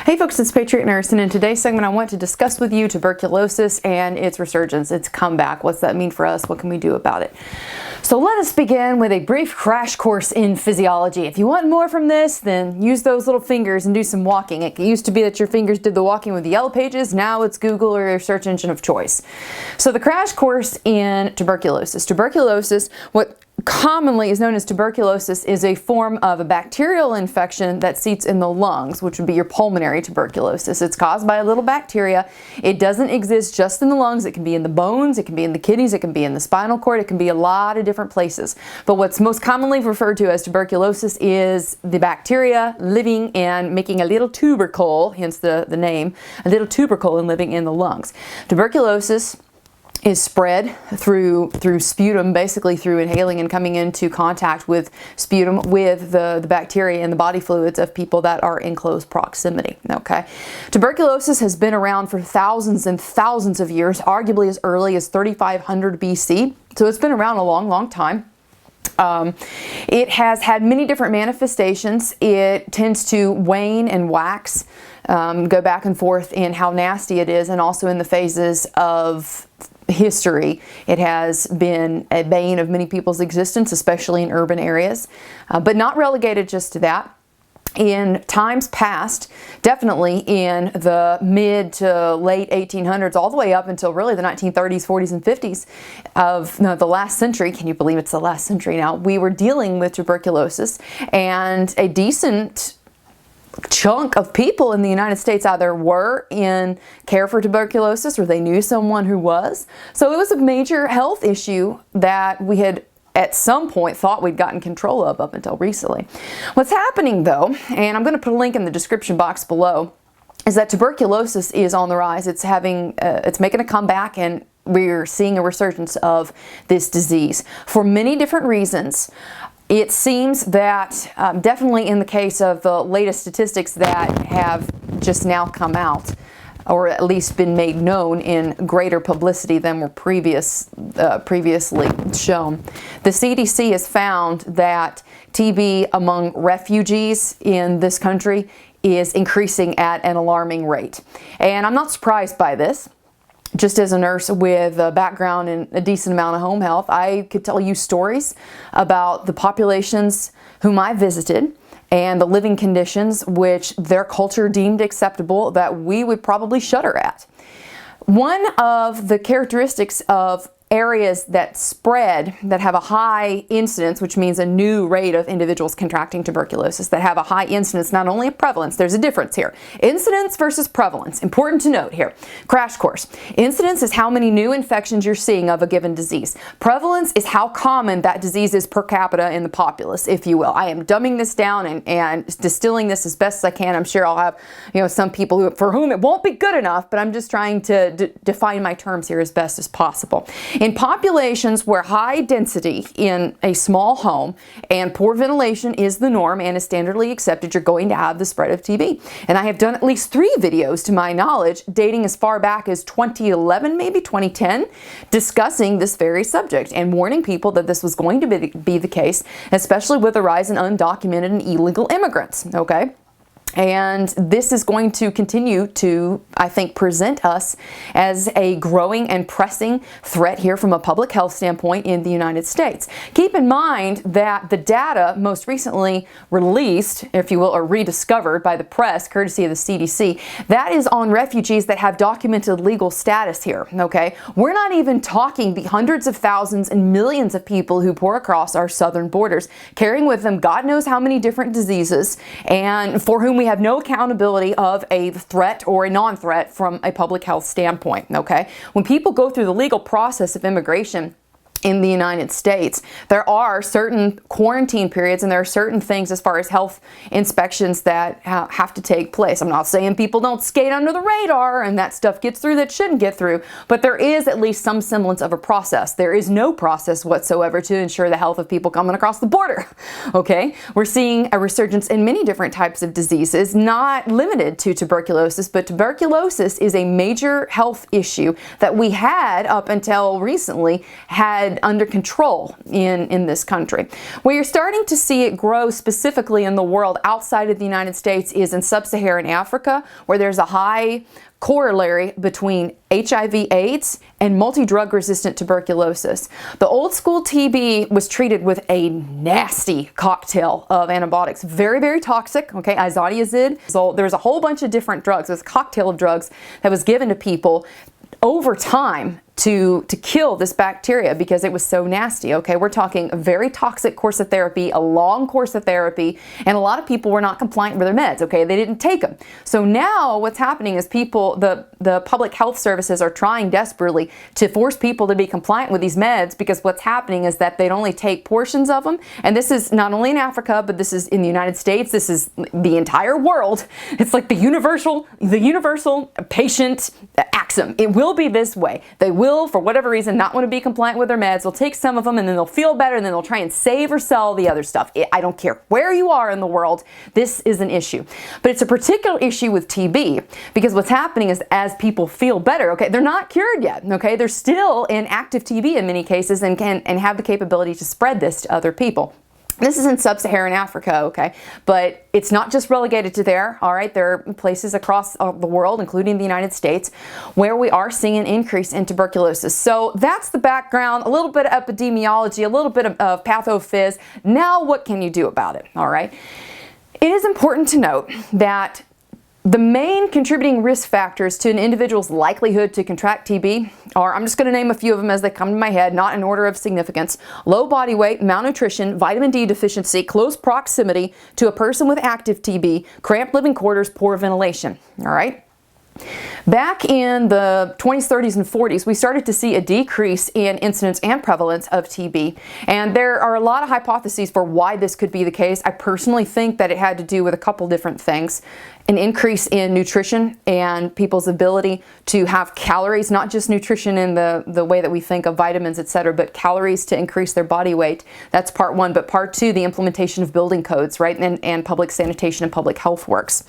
Hey folks, it's Patriot Nurse, and in today's segment I want to discuss with you tuberculosis and its resurgence, its comeback. What's that mean for us? What can we do about it? So let us begin with a brief crash course in physiology. If you want more from this, then use those little fingers and do some walking. It used to be that your fingers did the walking with the yellow pages. Now it's Google or your search engine of choice. So the crash course in tuberculosis. Tuberculosis, what commonly is known as tuberculosis, is a form of a bacterial infection that seats in the lungs, which would be your pulmonary tuberculosis. It's caused by a little bacteria. It doesn't exist just in the lungs. It can be in the bones, it can be in the kidneys, it can be in the spinal cord, it can be a lot of different places. But what's most commonly referred to as tuberculosis is the bacteria living and making a little tubercle, hence the name, a little tubercle and living in the lungs. Tuberculosis is spread through sputum, basically through inhaling and coming into contact with sputum with the bacteria and the body fluids of people that are in close proximity. Okay, tuberculosis has been around for thousands and thousands of years, arguably as early as 3500 BC. So it's been around a long time. It has had many different manifestations. It tends to wane and wax, go back and forth in how nasty it is, and also in the phases of history. It has been a bane of many people's existence, especially in urban areas, but not relegated just to that. In times past, definitely in the mid to late 1800s, all the way up until really the 1930s, 40s, and 50s of the last century, can you believe it's the last century now, we were dealing with tuberculosis, and a decent chunk of people in the United States either were in care for tuberculosis or they knew someone who was. So it was a major health issue that we had at some point thought we'd gotten control of up until recently. What's happening though, and I'm going to put a link in the description box below, is that tuberculosis is on the rise. It's making a comeback, and we're seeing a resurgence of this disease for many different reasons. It seems that definitely in the case of the latest statistics that have just now come out, or at least been made known in greater publicity than were previously shown. The CDC has found that TB among refugees in this country is increasing at an alarming rate. And I'm not surprised by this. Just as a nurse with a background in a decent amount of home health, I could tell you stories about the populations whom I visited and the living conditions which their culture deemed acceptable that we would probably shudder at. One of the characteristics of areas that spread, that have a high incidence, which means a new rate of individuals contracting tuberculosis, that have a high incidence, not only a prevalence, there's a difference here. Incidence versus prevalence, important to note here. Crash course. Incidence is how many new infections you're seeing of a given disease. Prevalence is how common that disease is per capita in the populace, if you will. I am dumbing this down and distilling this as best as I can. I'm sure I'll have some people for whom it won't be good enough, but I'm just trying to define my terms here as best as possible. In populations where high density in a small home and poor ventilation is the norm and is standardly accepted, you're going to have the spread of TB. And I have done at least 3 videos, to my knowledge, dating as far back as 2011, maybe 2010, discussing this very subject and warning people that this was going to be the case, especially with the rise in undocumented and illegal immigrants, okay? And this is going to continue to, I think, present us as a growing and pressing threat here from a public health standpoint in the United States. Keep in mind that the data most recently released, if you will, or rediscovered by the press, courtesy of the CDC, that is on refugees that have documented legal status here, okay? We're not even talking the hundreds of thousands and millions of people who pour across our southern borders, carrying with them God knows how many different diseases, and for whom we have no accountability of a threat or a non-threat from a public health standpoint, okay? When people go through the legal process of immigration in the United States, there are certain quarantine periods and there are certain things as far as health inspections that have to take place. I'm not saying people don't skate under the radar and that stuff gets through that shouldn't get through, but there is at least some semblance of a process. There is no process whatsoever to ensure the health of people coming across the border, okay? We're seeing a resurgence in many different types of diseases, not limited to tuberculosis, but tuberculosis is a major health issue that we had up until recently had spread under control in this country. Where you're starting to see it grow specifically in the world outside of the United States is in sub-Saharan Africa, where there's a high corollary between HIV/AIDS and multi-drug resistant tuberculosis. The old school TB was treated with a nasty cocktail of antibiotics, very, very toxic, okay, isoniazid. So there was a whole bunch of different drugs. It was a cocktail of drugs that was given to people over time to kill this bacteria because it was so nasty. Okay, we're talking a very toxic course of therapy, a long course of therapy, and a lot of people were not compliant with their meds. Okay, they didn't take them. So now what's happening is people, the public health services are trying desperately to force people to be compliant with these meds, because what's happening is that they'd only take portions of them. And this is not only in Africa, but this is in the United States. This is the entire world. It's like the universal patient axiom. It will be this way. They will, for whatever reason, not want to be compliant with their meds. They'll take some of them and then they'll feel better and then they'll try and save or sell the other stuff. I don't care where you are in the world, this is an issue. But it's a particular issue with TB because what's happening is as people feel better, okay, they're not cured yet, okay, they're still in active TB in many cases and have the capability to spread this to other people. This is in sub-Saharan Africa, okay, but it's not just relegated to there, all right? There are places across the world, including the United States, where we are seeing an increase in tuberculosis. So that's the background, a little bit of epidemiology, a little bit of pathophys. Now what can you do about it, all right? It is important to note that the main contributing risk factors to an individual's likelihood to contract TB are, I'm just going to name a few of them as they come to my head, not in order of significance: low body weight, malnutrition, vitamin D deficiency, close proximity to a person with active TB, cramped living quarters, poor ventilation. All right. Back in the 20s, 30s, and 40s, we started to see a decrease in incidence and prevalence of TB. And there are a lot of hypotheses for why this could be the case. I personally think that it had to do with a couple different things. An increase in nutrition and people's ability to have calories, not just nutrition in the way that we think of vitamins, etc., but calories to increase their body weight. That's part one. But part two, the implementation of building codes, right, and public sanitation and public health works.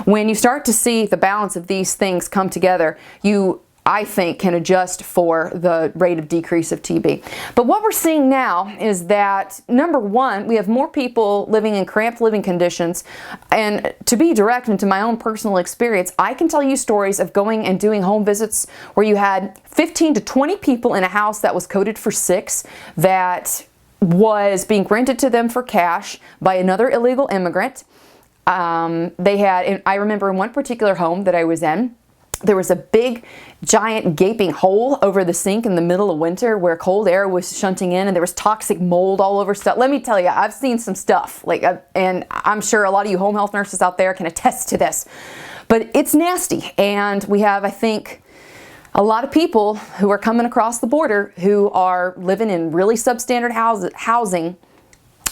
When you start to see the balance of these things come together, you, I think, can adjust for the rate of decrease of TB. But what we're seeing now is that, number one, we have more people living in cramped living conditions. And to be direct into my own personal experience, I can tell you stories of going and doing home visits where you had 15 to 20 people in a house that was coded for 6, that was being rented to them for cash by another illegal immigrant. They had, I remember in one particular home that I was in, there was a big, giant, gaping hole over the sink in the middle of winter where cold air was shunting in, and there was toxic mold all over stuff. Let me tell you, I've seen some stuff, and I'm sure a lot of you home health nurses out there can attest to this. But it's nasty, and we have, I think, a lot of people who are coming across the border who are living in really substandard housing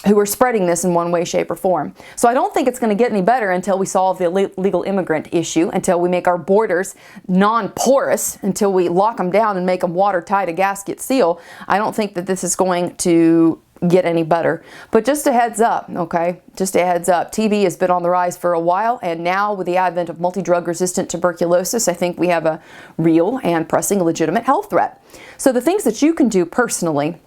who are spreading this in one way, shape, or form. So I don't think it's going to get any better until we solve the illegal immigrant issue, until we make our borders non-porous, until we lock them down and make them watertight, a gasket seal. I don't think that this is going to get any better. But just a heads up, okay? Just a heads up. TB has been on the rise for a while, and now with the advent of multi-drug resistant tuberculosis, I think we have a real and pressing legitimate health threat. So the things that you can do personally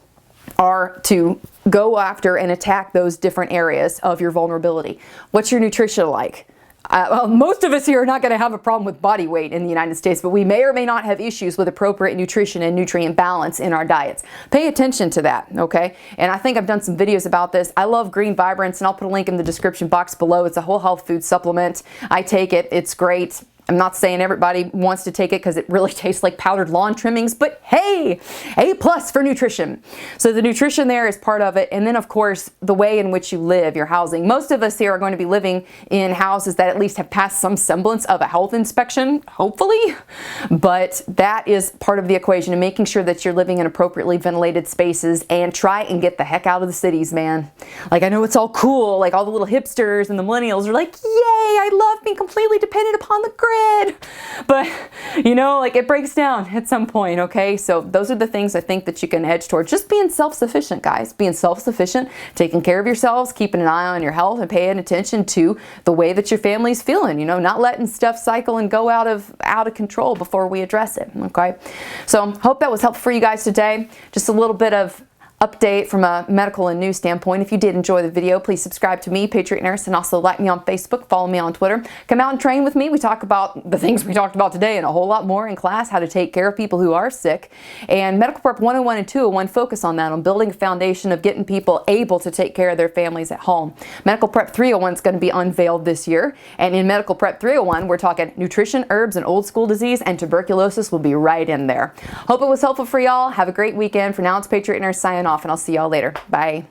are to go after and attack those different areas of your vulnerability. What's your nutrition like? Well, most of us here are not going to have a problem with body weight in the United States, but we may or may not have issues with appropriate nutrition and nutrient balance in our diets. Pay attention to that, okay? And I think I've done some videos about this. I love Green Vibrance, and I'll put a link in the description box below. It's a whole health food supplement. I take it. It's great. I'm not saying everybody wants to take it because it really tastes like powdered lawn trimmings, but hey, A+ for nutrition. So the nutrition there is part of it. And then, of course, the way in which you live, your housing. Most of us here are going to be living in houses that at least have passed some semblance of a health inspection, hopefully. But that is part of the equation, and making sure that you're living in appropriately ventilated spaces, and try and get the heck out of the cities, man. Like, I know it's all cool, like all the little hipsters and the millennials are like, yay, I love being completely dependent upon the grid. it. But, you know, like it breaks down at some point, okay? So those are the things I think that you can edge towards. Just being self-sufficient, guys. Being self-sufficient, taking care of yourselves, keeping an eye on your health, and paying attention to the way that your family's feeling. You know, not letting stuff cycle and go out of control before we address it, okay? So hope that was helpful for you guys today. Just a little bit of update from a medical and news standpoint. If you did enjoy the video, please subscribe to me, Patriot Nurse, and also like me on Facebook, follow me on Twitter. Come out and train with me. We talk about the things we talked about today and a whole lot more in class, how to take care of people who are sick. And Medical Prep 101 and 201 focus on that, on building a foundation of getting people able to take care of their families at home. Medical Prep 301 is going to be unveiled this year. And in Medical Prep 301, we're talking nutrition, herbs, and old school disease, and tuberculosis will be right in there. Hope it was helpful for y'all. Have a great weekend. For now, it's Patriot Nurse signing off, and I'll see y'all later. Bye.